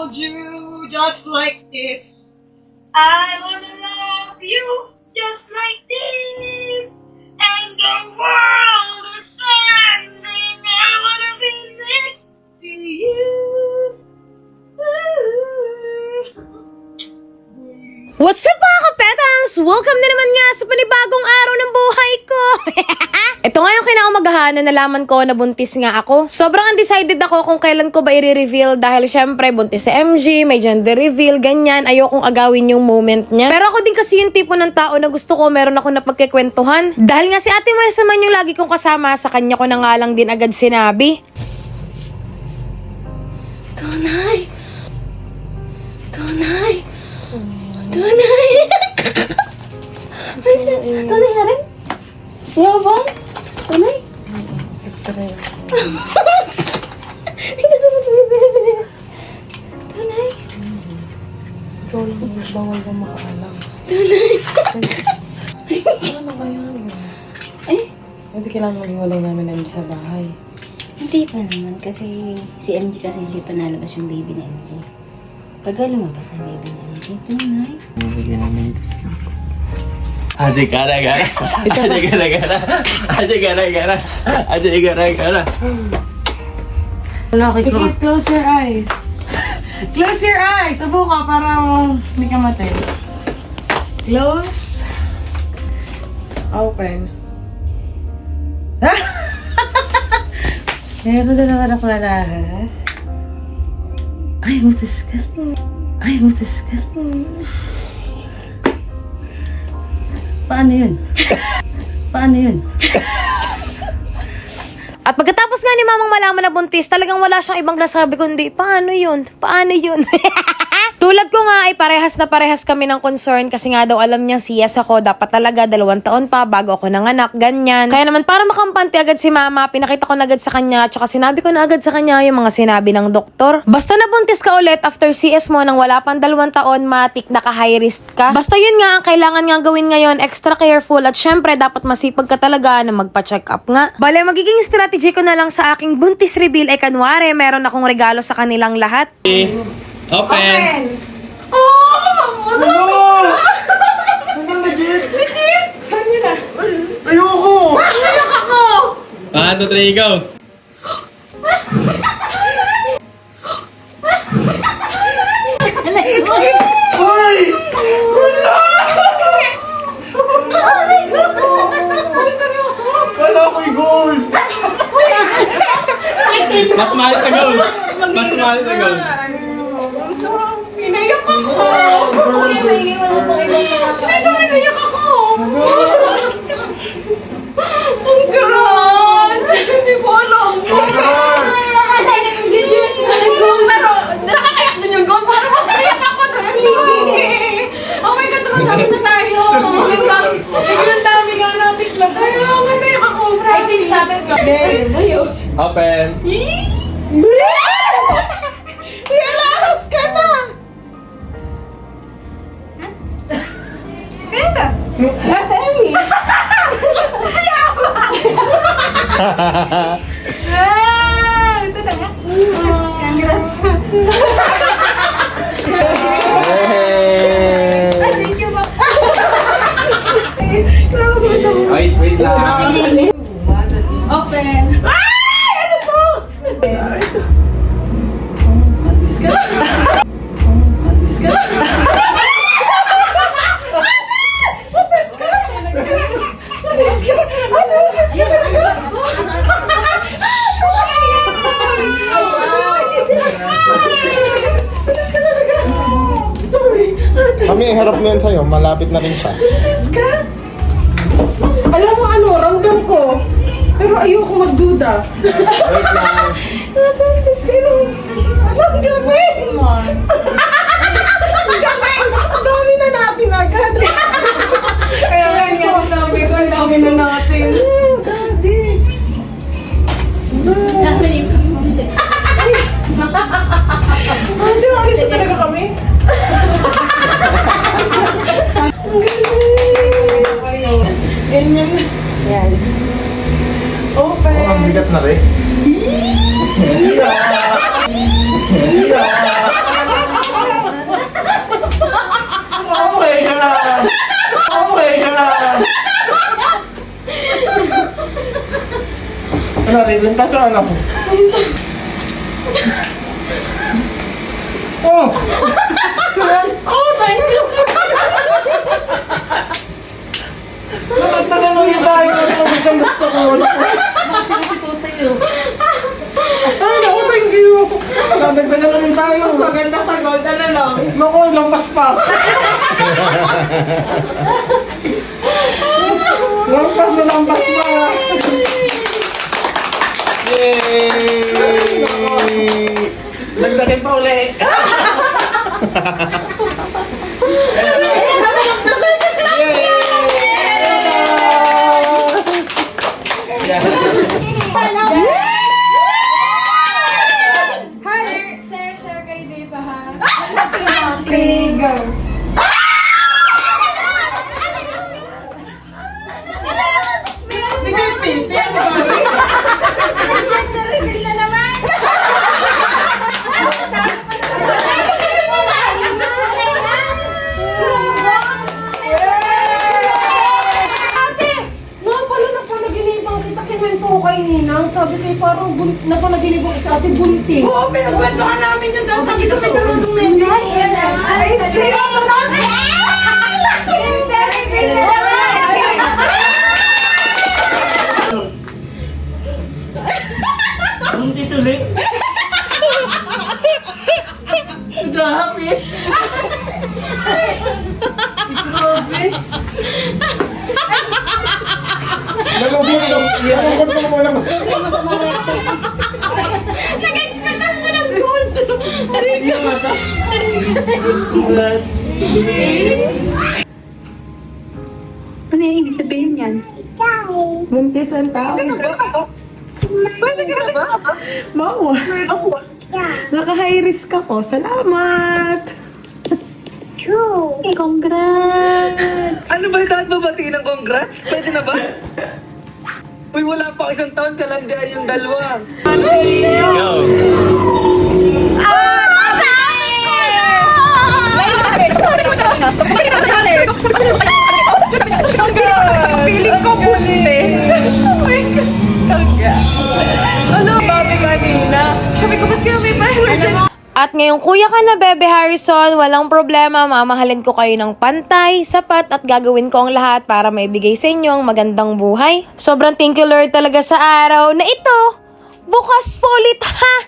hold you just like this. I wanna love you just like this. And the world is ending. I wanna be next to you. What's up mga kapetans? Welcome na naman nga sa panibagong araw ng buhay ko. Ito nga yung kinaumagahan na nalaman ko na buntis nga ako. Sobrang undecided ako kung kailan ko ba i-reveal dahil syempre buntis si MG, may gender reveal, ganyan. Ayokong agawin yung moment niya. Pero ako din kasi yung tipo ng tao na gusto ko meron ako na pagkikwentuhan. Dahil nga si Ate Mesa man yung lagi kong kasama, sa kanya ko na nga lang din agad sinabi. Tunay! Tunay! Tunay! Tunay na rin? Yabang? Tunay? Tingnan sa mga bebe. Tunay? Ikaw lang, bawal ka makaalam. Tunay? Ano kaya yun? Eh? Hindi kailangan maghiwalay namin na MG sa bahay. Hindi pa naman kasi si MG kasi hindi pa nalabas yung baby na MG. Pagka lumabas ang baby na MG, tunay. Bigyan namin ito siya. 아직 가라 가라 아직 가라 가라 아직 가라 가라 아직 가라 가라. Lalaki ko. Okay, close your eyes. Close your eyes. Abo ka para hindi ka matay. Close. Open. Meron na naman ako alahas. Ay, butas ka. Ay, butas ka. Paano yun? Paano yun? At pagkatapos nga ni Mamang malaman na buntis, talagang wala siyang ibang nasabi kundi, paano yun? Paano yun? Tulad ko nga ay parehas na parehas kami ng concern kasi nga daw alam niya siyas ako, dapat talaga 2 taon pa bago ako nanganak, ganyan. Kaya naman para makampante agad si Mama, pinakita ko na agad sa kanya, tsaka sinabi ko na agad sa kanya yung mga sinabi ng doktor. Basta nabuntis ka ulit after CS mo nang wala pang 2 taon, matik naka-high risk ka. Basta yun nga ang kailangan nga gawin ngayon, extra careful at syempre dapat masipag ka talaga na magpa-check up nga. Bale, magiging strategy ko na lang sa aking buntis reveal ay kanwari, meron akong regalo sa kanilang lahat. Open. Ayoko! 1, 2, 3, go. Hoy! Wala ko'y gold! Mas mahal sa gold. Mas mahal sa gold. Inayak ako! Okay, maingay mo lang po inayak ako! Ang garant! Hindi ko alam! Nakakayak din yung gold! Parang mas nayak ako doon! Ang sige! Oh my God! Tumatawin na tayo! Ang dami nga natin lang! Ay, ang ganda yung ako! I think sa atin ka! Open. Ialakas ka na! Kaya Emi! Ito na nga. Congrats. Hey. Thank you, Mom. Wait lang. Open. Ay! Ano to? Kami iharap mo yan sa'yo, malapit na rin siya. Alam mo ano, random ko. Pero ayoko magduda. Wait lang. Natantis kayo. Anong gawin? Ang gawin! Ang dami na natin agad. Kaya nga sabi ko, ang dami na natin. Daddy. Sabi nito. Hindi, alis na talaga kami. Ang galing. Ganyan. Yan. Open. Ang bigat na rin. Binta sa anak ko. Oh! Oh, thank you! Nakagdagan mo yung tayo. Gusto ko. Ay, naku, thank you. Nakagdagan naman tayo. So, ganda sa gold, ano lang? Naku, lampas pa. Lampas na lampas pa. Yay! Dagdagin pa uli. Share kay Dita, ha? Ligo. Sabi kayo parang napanaginip ko sa ating buntis. Oo, pinagkwentuhan namin yun daw. Sabi ko, nagkaroon ng menu. Ay, seryoso natin! Buntis ulit. Grabe. Grabe. Nalugod mo muna. Yung mata. Congrats. Ano yung ibig sabihin yan? Buntis ang tao. Pwede ka ba? Bawa. Naka-high risk ako. Salamat. Congrats! Ano ba yung dapat babatiin ng congrats? Pwede na ba? Uy, wala pa isang taon ka lang dyan yung dalawa. Go. Feeling ko buntis. Oh my God. Ano, babi kanina? Sabi ko, ba't kaya may mahalo dyan? At ngayong kuya ka na, Bebe Harrison, walang problema, mamahalin ko kayo ng pantay, sapat at gagawin ko ang lahat para maibigay sa inyo ang magandang buhay. Sobrang thank you Lord talaga sa araw na ito. Bukas po ulit ha!